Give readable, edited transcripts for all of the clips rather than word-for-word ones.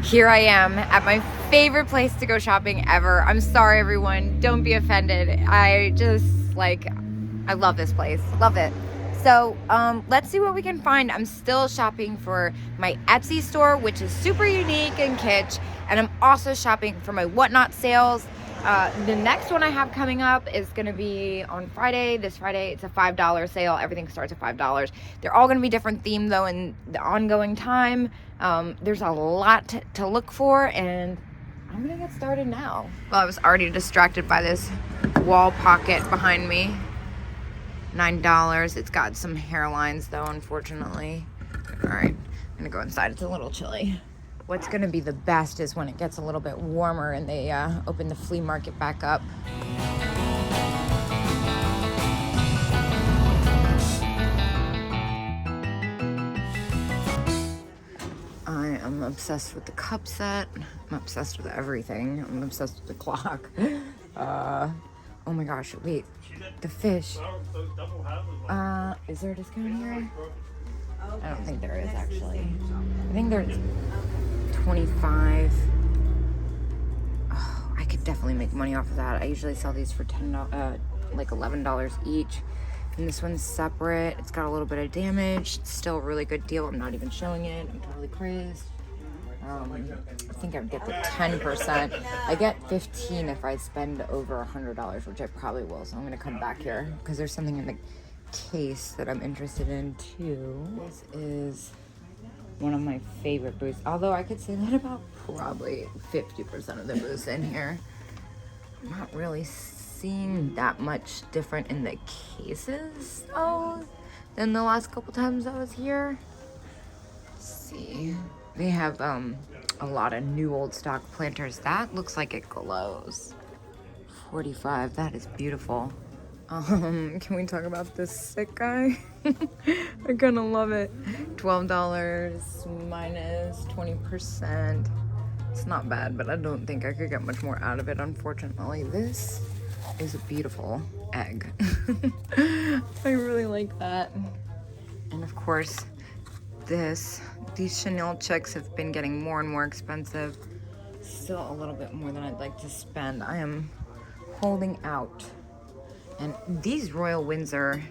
Here I am at my favorite place to go shopping ever. I'm sorry, everyone. Don't be offended. I just, I love this place. Love it. So, let's see what we can find. I'm still shopping for my Etsy store, which is super unique and kitsch. And I'm also shopping for my Whatnot sales. The next one I have coming up is going to be on Friday. This Friday, it's a $5 sale. Everything starts at $5. They're all going to be different theme, though, in the ongoing time. There's a lot to look for, and I'm going to get started now. Well, I was already distracted by this wall pocket behind me. $9. It's got some hairlines, though, unfortunately. All right, I'm going to go inside. It's a little chilly. What's going to be the best is when it gets a little bit warmer and they open the flea market back up. I am obsessed with the cup set. I'm obsessed with everything. I'm obsessed with the clock. Oh my gosh, wait. The fish. Is there a discount here? I don't think there is, actually. I think there's 25. Oh, I could definitely make money off of that. I usually sell these for like $11 each. And this one's separate. It's got a little bit of damage. It's still a really good deal. I'm not even showing it. I'm totally crazed. I think I would get the 10%. I get 15 if I spend over $100, which I probably will. So I'm gonna come back here because there's something in the case that I'm interested in too. This is one of my favorite booths. Although I could say that about probably 50% of the booths in here. I'm not really seeing that much different in the cases though than the last couple times I was here. Let's see. They have a lot of new old stock planters. That looks like it glows. 45. That is beautiful. Can we talk about this sick guy? I'm gonna love it. $12 minus 20%. It's not bad, but I don't think I could get much more out of it, unfortunately. This is a beautiful egg. I really like that. And of course, these Chanel checks have been getting more and more expensive. Still a little bit more than I'd like to spend. I am holding out. And these Royal Windsor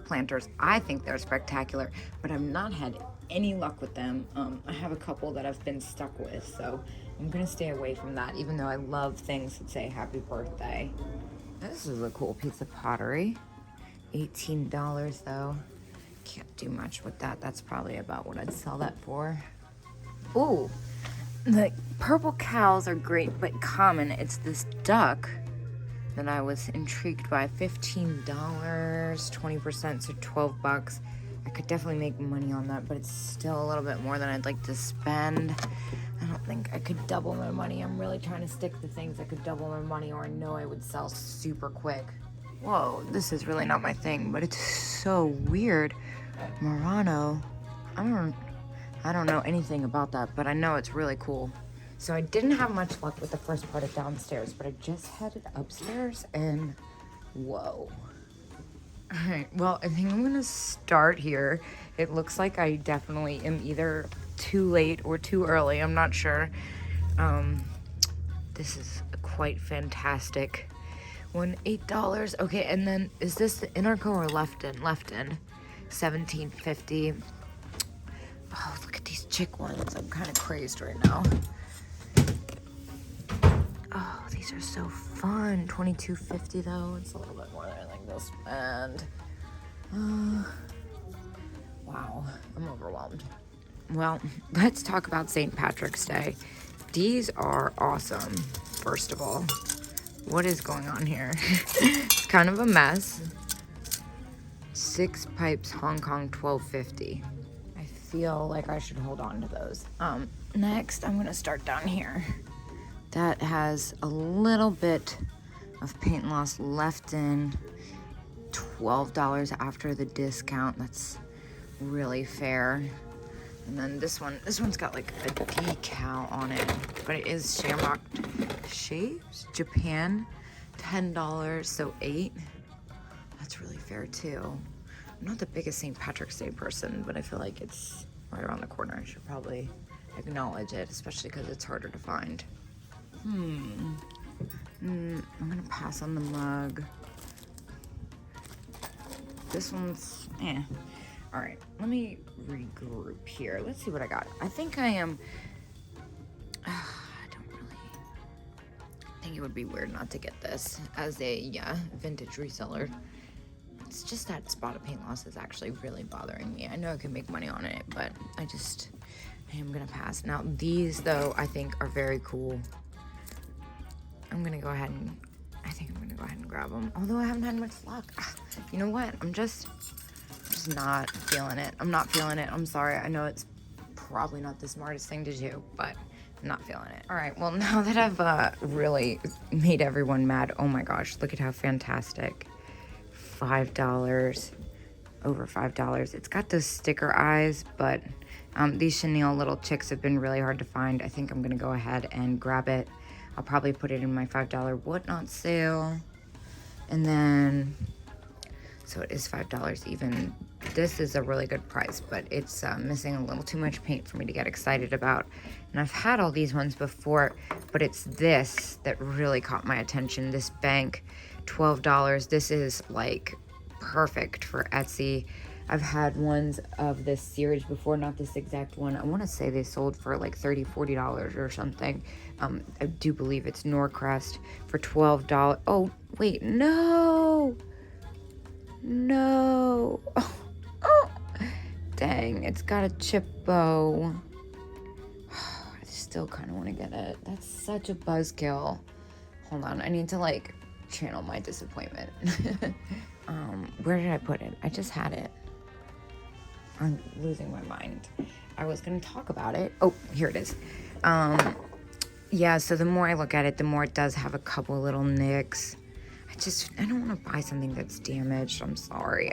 planters, I think they're spectacular, but I've not had any luck with them. I have a couple that I've been stuck with, so I'm gonna stay away from that, even though I love things that say happy birthday. This is a cool piece of pottery. $18 though. Can't do much with that. That's probably about what I'd sell that for. Ooh, the purple cows are great, but common. It's this duck that I was intrigued by. $15, 20%, so $12. I could definitely make money on that, but it's still a little bit more than I'd like to spend. I don't think I could double my money. I'm really trying to stick to things I could double my money or I know I would sell super quick. Whoa, this is really not my thing, but it's so weird. Murano. I don't know anything about that, but I know it's really cool. So I didn't have much luck with the first part of downstairs, but I just headed upstairs and whoa. All right, well, I think I'm gonna start here. It looks like I definitely am either too late or too early. I'm not sure. This is quite fantastic. $8. Okay, and then is this the inner co or left in? Left in. $17.50. Oh, look at these chick ones. I'm kind of crazed right now. Oh, these are so fun. $22.50 though. It's a little bit more than I think they'll spend. Wow, I'm overwhelmed. Well, let's talk about St. Patrick's Day. These are awesome, first of all. What is going on here? It's kind of a mess. 6 pipes, Hong Kong, $12.50. I feel like I should hold on to those. Next, I'm gonna start down here. That has a little bit of paint loss left in. $12 after the discount. That's really fair. And then this one's got like a decal on it, but it is Shamrock Shapes, Japan, $10, so $8. That's really fair too. I'm not the biggest St. Patrick's Day person, but I feel like it's right around the corner. I should probably acknowledge it, especially because it's harder to find. I'm gonna pass on the mug. This one's, All right, let me regroup here. Let's see what I got. I think I am, I think it would be weird not to get this as a vintage reseller. It's just that spot of paint loss is actually really bothering me. I know I can make money on it, but I am gonna pass. Now these though, I think are very cool. I'm gonna go ahead and, grab them. Although I haven't had much luck. You know what? I'm just not feeling it. I'm not feeling it. I'm sorry. I know it's probably not the smartest thing to do, but I'm not feeling it. All right, well, now that I've really made everyone mad, oh my gosh, look at how fantastic. $5, over $5. It's got those sticker eyes, but these chenille little chicks have been really hard to find. I think I'm gonna go ahead and grab it. I'll probably put it in my $5 whatnot sale. And then, so it is $5 even. This is a really good price, but it's missing a little too much paint for me to get excited about. And I've had all these ones before, but it's this that really caught my attention. This bank, $12. This is like perfect for Etsy. I've had ones of this series before, not this exact one. I want to say they sold for like $30, $40 or something. I do believe it's Norcrest for $12. Oh, wait, no. No. Oh, dang, it's got a chip bow. I still kind of want to get it. That's such a buzzkill. Hold on, I need to like channel my disappointment. Where did I put it? I just had it. I'm losing my mind. I was going to talk about it. Oh, here it is. Yeah, so the more I look at it, the more it does have a couple little nicks. I don't want to buy something that's damaged. I'm sorry.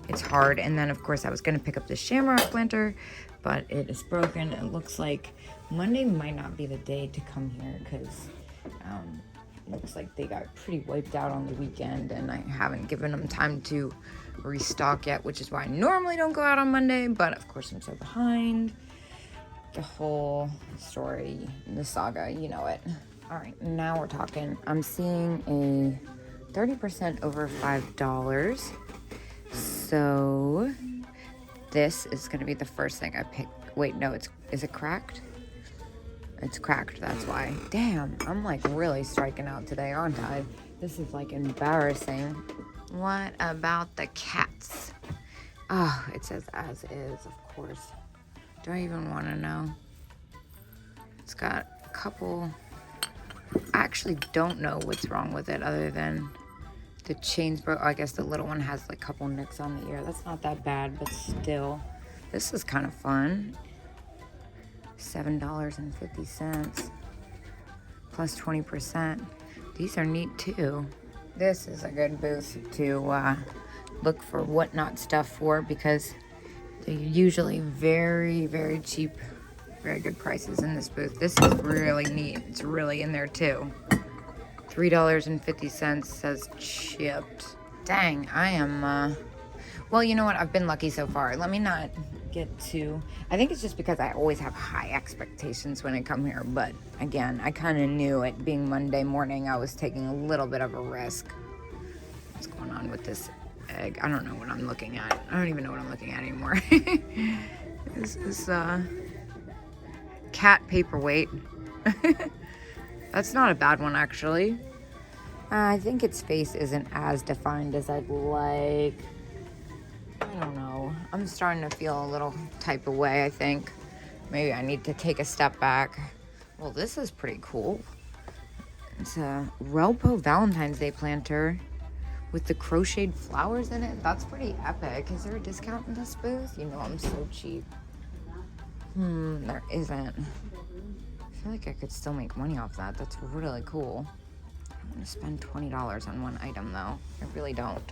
It's hard. And then, of course, I was going to pick up the shamrock planter, but it is broken. It looks like Monday might not be the day to come here because it looks like they got pretty wiped out on the weekend, and I haven't given them time to restock yet, which is why I normally don't go out on Monday, but of course I'm so behind. The whole story, the saga, you know it. All right, now we're talking. I'm seeing a 30% over $5. So this is gonna be the first thing I pick. Wait, no, is it cracked? It's cracked, that's why. Damn, I'm like really striking out today, aren't I? This is like embarrassing. What about the cats? Oh, it says as is, of course. Do I even want to know? It's got a couple. I actually don't know what's wrong with it other than the chains broke. I guess the little one has like a couple nicks on the ear. That's not that bad, but still. This is kind of fun. $7.50 plus 20%. These are neat too. This is a good booth to look for whatnot stuff for because they're usually very, very cheap, very good prices in this booth. This is really neat. It's really in there too. $3.50 says chipped. Dang, I am, well, you know what? I've been lucky so far. Let me not get too, I think it's just because I always have high expectations when I come here. But again, I kind of knew it being Monday morning, I was taking a little bit of a risk. What's going on with this egg? I don't know what I'm looking at. I don't even know what I'm looking at anymore. This is cat paperweight. That's not a bad one, actually. I think its face isn't as defined as I'd like. I don't know. I'm starting to feel a little type of way, I think. Maybe I need to take a step back. Well, this is pretty cool. It's a Relpo Valentine's Day planter with the crocheted flowers in it. That's pretty epic. Is there a discount in this booth? You know I'm so cheap. There isn't. I feel like I could still make money off that. That's really cool. I'm gonna spend $20 on one item though. I really don't.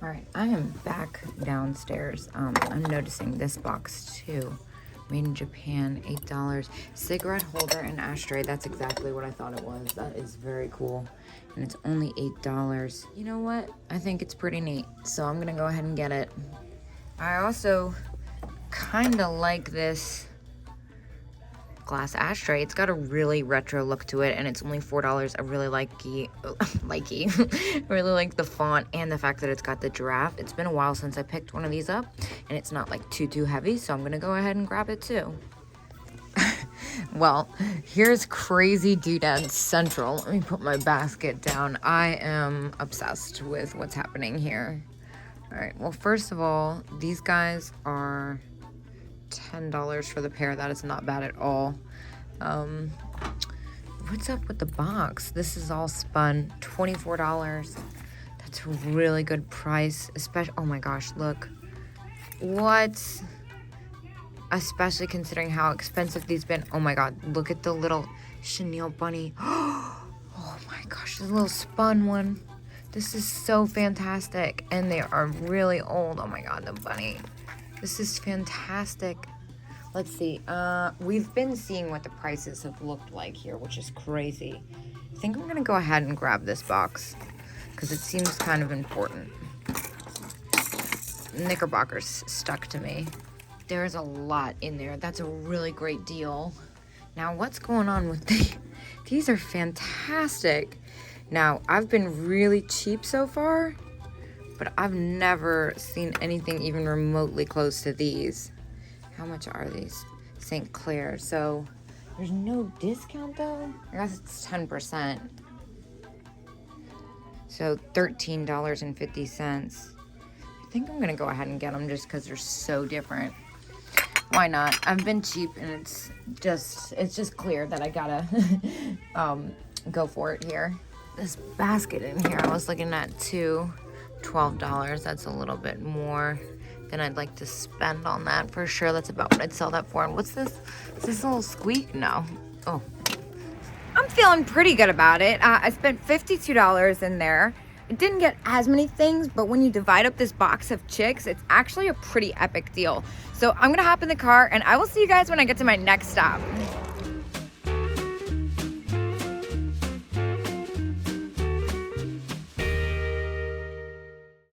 All right, I am back downstairs. I'm noticing this box too. Made in Japan, $8. Cigarette holder and ashtray. That's exactly what I thought it was. That is very cool. And it's only $8. You know what? I think it's pretty neat. So I'm gonna go ahead and get it. I also kind of like this glass ashtray. It's got a really retro look to it, and it's only $4. I really like I really like the font and the fact that it's got the giraffe. It's been a while since I picked one of these up, and it's not like too heavy, so I'm gonna go ahead and grab it too. Well, here's Crazy Doodads Central. Let me put my basket down. I am obsessed with what's happening here. All right, well, first of all, these guys are $10 for the pair. That is not bad at all. What's up with the box? This is all spun. $24. That's a really good price. Especially, oh my gosh, look. What? Especially considering how expensive these been. Oh my god, look at the little chenille bunny. Oh my gosh, this little spun one. This is so fantastic. And they are really old. Oh my god, the bunny. This is fantastic. Let's see. We've been seeing what the prices have looked like here, which is crazy. I think I'm gonna go ahead and grab this box because it seems kind of important. Knickerbockers stuck to me. There's a lot in there. That's a really great deal. Now, what's going on with these are fantastic. Now, I've been really cheap so far, but I've never seen anything even remotely close to these. How much are these? St. Clair. So, there's no discount though? I guess it's 10%. So, $13.50. I think I'm gonna go ahead and get them just because they're so different. Why not? I've been cheap, and it's just clear that I gotta go for it here. This basket in here, I was looking at $12. That's a little bit more than I'd like to spend on that for sure. That's about what I'd sell that for. And what's this? Is this a little squeak? No. Oh. I'm feeling pretty good about it. I spent $52 in there. It didn't get as many things, but when you divide up this box of chicks, it's actually a pretty epic deal. So I'm gonna hop in the car, and I will see you guys when I get to my next stop.